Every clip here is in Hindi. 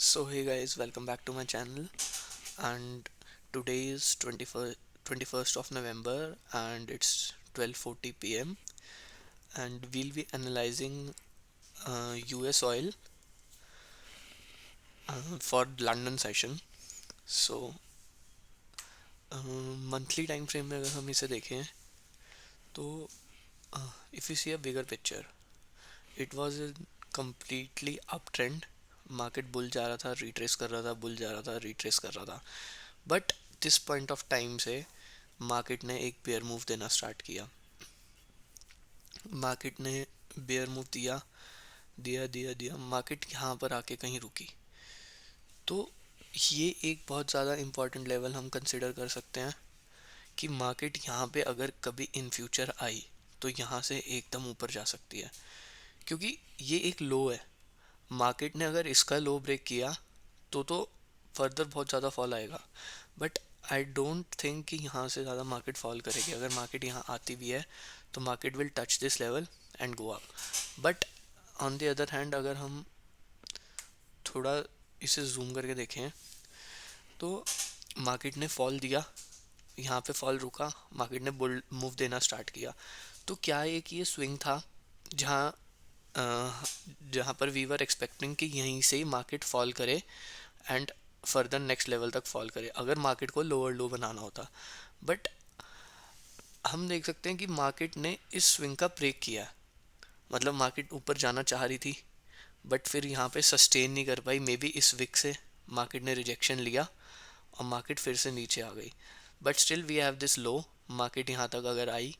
So hey guys, welcome back to my channel. And today is 21st of November and it's 12:40 p.m. and we'll be analyzing US oil for London session. So monthly time frame में अगर हम इसे देखें तो if you see a bigger picture, it was a completely uptrend. Market bull जा रहा था, रिट्रेस कर रहा था, बुल जा रहा था, रिट्रेस कर रहा था. But this point of time से मार्केट ने एक बेयर मूव देना स्टार्ट किया. मार्केट ने बेयर मूव दिया दिया दिया दिया मार्केट यहाँ पर आके कहीं रुकी. तो ये एक बहुत ज़्यादा इम्पॉर्टेंट लेवल हम कंसिडर कर सकते हैं कि मार्केट यहाँ पे अगर कभी इन फ्यूचर आई तो यहाँ से एकदम ऊपर जा सकती है, क्योंकि ये एक लो है. मार्केट ने अगर इसका लो ब्रेक किया तो फर्दर बहुत ज़्यादा फॉल आएगा. बट आई डोंट थिंक कि यहाँ से ज़्यादा मार्केट फॉल करेगी. अगर मार्केट यहाँ आती भी है तो market will touch this level and go up. But on the other hand अगर हम थोड़ा इसे जूम करके देखें तो मार्केट ने फॉल दिया, यहाँ पे फॉल रुका, मार्केट ने बुल मूव देना स्टार्ट किया. तो क्या एक ये स्विंग था जहाँ जहाँ पर वी वर एक्सपेक्टिंग कि यहीं से ही मार्केट फॉल करे एंड फर्दर नेक्स्ट लेवल तक फॉल करे अगर मार्केट को लोअर लो बनाना होता. बट हम देख सकते हैं कि मार्केट ने इस स्विंग का ब्रेक किया. मतलब मार्केट ऊपर जाना चाह रही थी बट फिर यहाँ पे सस्टेन नहीं कर पाई. मे बी इस विक से मार्केट ने रिजेक्शन लिया और मार्केट फिर से नीचे आ गई. But still we have this low. Market यहाँ तक अगर आई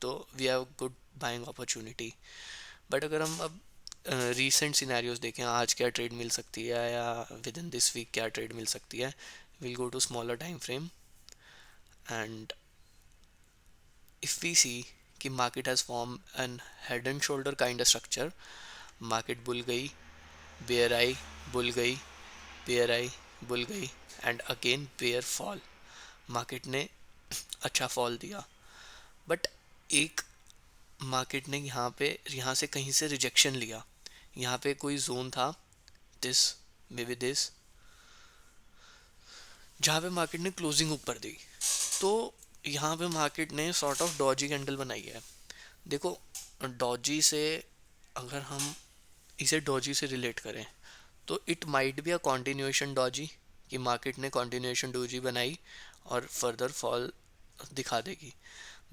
तो we have good buying opportunity. But अगर हम अब रीसेंट सिनेरियोज देखें, आज क्या ट्रेड मिल सकती है या विद इन दिस वीक क्या ट्रेड मिल सकती है, will go to smaller time frame and if we see कि market has form an head and shoulder kind of structure. Market bull गई, बेयर आई, बुल गई, बेयर आई, बुल गई and again bear fall. Market ने अच्छा फॉल दिया. बट एक मार्केट ने यहाँ से कहीं से रिजेक्शन लिया. यहाँ पे कोई जोन था, दिस मे बी दिस, जहाँ पे मार्केट ने क्लोजिंग ऊपर दी. तो यहाँ पे मार्केट ने सॉर्ट ऑफ डॉजी कैंडल बनाई है. देखो, डॉजी से अगर हम इसे डॉजी से रिलेट करें तो it might be a continuation Doge, कि मार्केट ने कॉन्टिन्यूएशन डोजी बनाई और फर्दर फॉल दिखा देगी.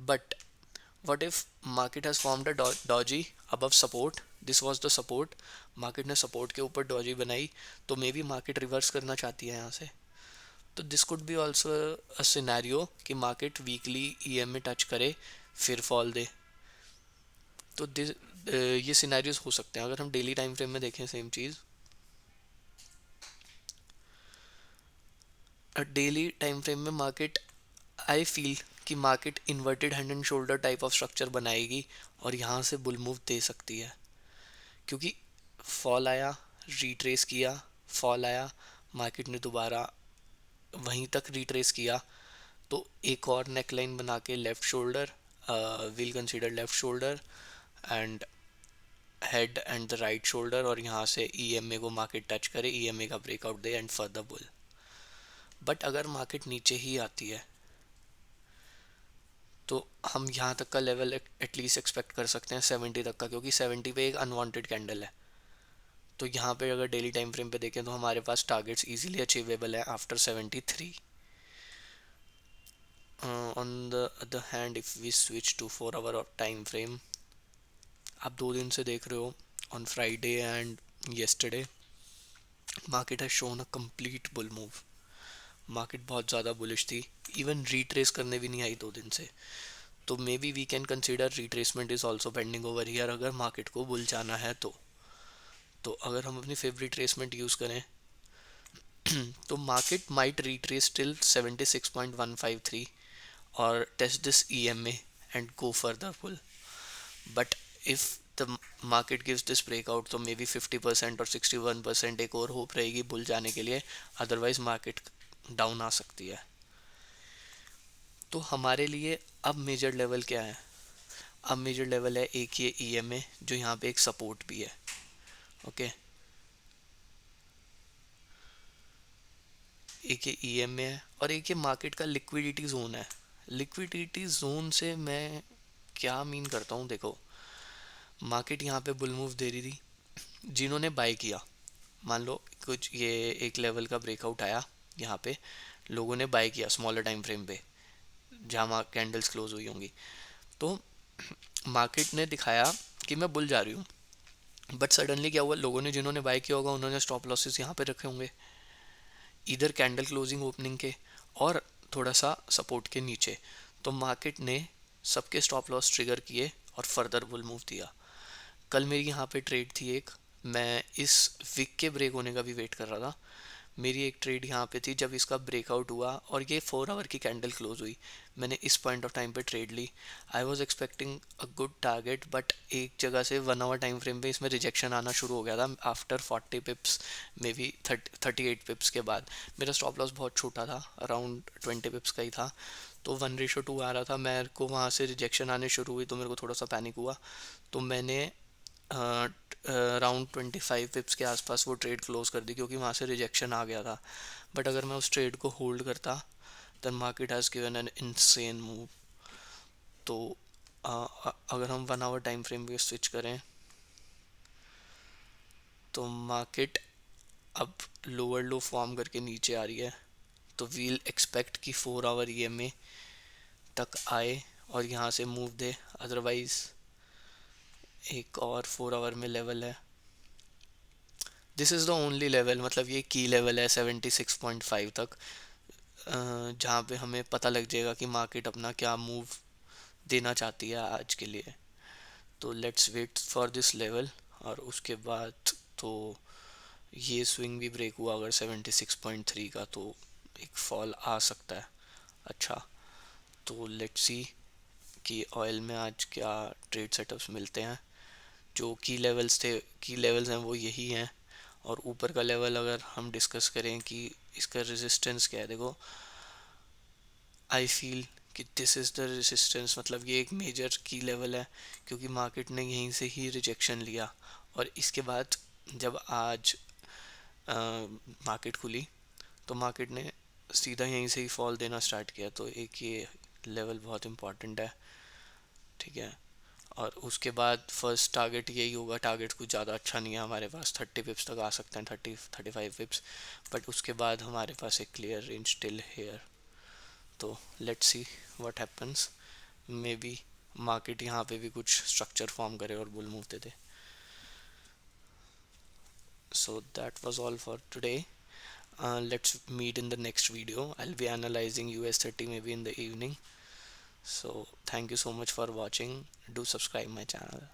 But what if market has formed a doji above support, this was the support, market ने सपोर्ट के ऊपर डॉजी बनाई तो मे बी मार्केट रिवर्स करना चाहती है यहाँ से. तो this could be also a scenario कि मार्केट वीकली ईएम में टच करे फिर फॉल दे. तो ये सिनेरियोज हो सकते हैं. अगर हम डेली टाइम फ्रेम में देखें सेम चीज़, डेली टाइम फ्रेम में मार्केट, आई फील कि market inverted hand and shoulder type of structure बनाएगी और यहाँ से बुल मूव दे सकती है. क्योंकि फॉल आया, रिट्रेस किया, फॉल आया, मार्केट ने दोबारा वहीं तक रिट्रेस किया तो एक और नेक लाइन बना के left shoulder, will consider left shoulder and head and the right shoulder, और यहाँ से ईएमए को मार्केट टच करे, ईएमए का breakout they and further bull. But अगर मार्केट नीचे ही आती है तो हम यहाँ तक का लेवल एटलीस्ट एक्सपेक्ट कर सकते हैं 70 तक का, क्योंकि 70 पे एक अनवांटेड कैंडल है. तो यहाँ पे अगर डेली टाइम फ्रेम पे देखें तो हमारे पास टारगेट्स इजीली अचीवेबल है after 73. On the other hand if we switch to 4 hour time frame, आप 2 दिन से देख रहे हो, on Friday and yesterday market has shown a complete bull move. Market बहुत ज़्यादा बुलिश थी, इवन रिट्रेस करने भी नहीं आई 2 दिन से. तो maybe we can consider retracement is also pending over here अगर मार्केट को बुल जाना है तो अगर हम अपनी फेवरेट ट्रेसमेंट यूज़ करें तो मार्केट माइट रिट्रेस टिल 76.153 और test this EMA and go further pull. But if the market gives this breakout तो मे बी 50% और 61% एक और होप रहेगी बुल जाने के लिए. अदरवाइज मार्केट डाउन आ सकती है. तो हमारे लिए अब मेजर लेवल क्या है? अब मेजर लेवल है एक ये ईएमए जो यहाँ पे एक सपोर्ट भी है. ओके, एक ये ईएमए है, और एक ये मार्केट का लिक्विडिटी जोन है। लिक्विडिटी जोन से मैं क्या मीन करता हूँ, देखो मार्केट यहाँ पे बुल मूव दे रही थी, जिन्होंने बाय किया, मान लो कुछ ये एक लेवल का ब्रेकआउट आया, यहाँ पे लोगों ने बाय किया स्मॉलर टाइम फ्रेम पे जहाँ कैंडल्स क्लोज हुई होंगी, तो मार्केट ने दिखाया कि मैं बुल जा रही हूँ, बट सडनली क्या हुआ, लोगों ने जिन्होंने बाय किया होगा उन्होंने स्टॉप लॉसेस यहाँ पे रखे होंगे, इधर कैंडल क्लोजिंग ओपनिंग के और थोड़ा सा सपोर्ट के नीचे, तो मार्केट ने सबके स्टॉप लॉस ट्रिगर किए और फर्दर बुल मूव दिया। कल मेरी यहाँ पे ट्रेड थी एक, मैं इस वीक के ब्रेक होने का भी वेट कर रहा था, मेरी एक ट्रेड यहाँ पे थी जब इसका ब्रेकआउट हुआ और ये 4 आवर की कैंडल क्लोज हुई, मैंने इस पॉइंट ऑफ टाइम पे ट्रेड ली। I was expecting a good target, but एक जगह से 1 आवर टाइम फ्रेम पे इसमें रिजेक्शन आना शुरू हो गया था आफ्टर 40 पिप्स, मे बी 38 पिप्स के बाद। मेरा स्टॉप लॉस बहुत छोटा था, अराउंड 20 पिप्स का ही था, तो 1:2 आ रहा था, मेरे को वहाँ से रिजेक्शन आने शुरू हुई तो मेरे को थोड़ा सा पैनिक हुआ, तो मैंने अराउंड 25 पिप्स के आसपास वो ट्रेड क्लोज कर दी, क्योंकि वहाँ से रिजेक्शन आ गया था। बट अगर मैं उस ट्रेड को होल्ड करता then market has given an insane move. तो अगर हम 1 आवर टाइम फ्रेम पे स्विच करें तो मार्केट अब लोअर लो फॉर्म करके नीचे आ रही है, तो वील एक्सपेक्ट कि 4 आवर ईएमए तक आए और यहाँ से मूव दे, अदरवाइज एक और 4 आवर में लेवल है, this is the only level, मतलब ये की लेवल है 76.5 तक, जहाँ पे हमें पता लग जाएगा कि मार्केट अपना क्या मूव देना चाहती है आज के लिए। तो let's wait for this level, और उसके बाद तो ये स्विंग भी ब्रेक हुआ अगर 76.3 का, तो एक फॉल आ सकता है। अच्छा, तो लेट्स सी कि ऑयल में आज क्या ट्रेड सेटअप्स मिलते हैं। जो की लेवल्स थे, की लेवल्स हैं वो यही हैं, और ऊपर का लेवल अगर हम डिस्कस करें कि इसका रेजिस्टेंस क्या है, देखो आई फील कि दिस इज़ द रेजिस्टेंस, मतलब ये एक मेजर की लेवल है, क्योंकि मार्केट ने यहीं से ही रिजेक्शन लिया, और इसके बाद जब आज मार्केट खुली तो मार्केट ने सीधा यहीं से ही फॉल देना स्टार्ट किया, तो एक ये लेवल बहुत इंपॉर्टेंट है, ठीक है। और उसके बाद फर्स्ट टारगेट यही होगा, टारगेट कुछ ज़्यादा अच्छा नहीं है हमारे पास, 30 पिप्स तक आ सकते हैं, 35 पिप्स, बट उसके बाद हमारे पास एक क्लियर रेंज स्टिल हेयर। तो let's see what happens, may be market यहाँ पे भी कुछ स्ट्रक्चर फॉर्म करे और bull move they they. So that was all for today, let's meet in the next video. I'll be analyzing US30 maybe in the evening. So thank you so much for watching. Do subscribe my channel.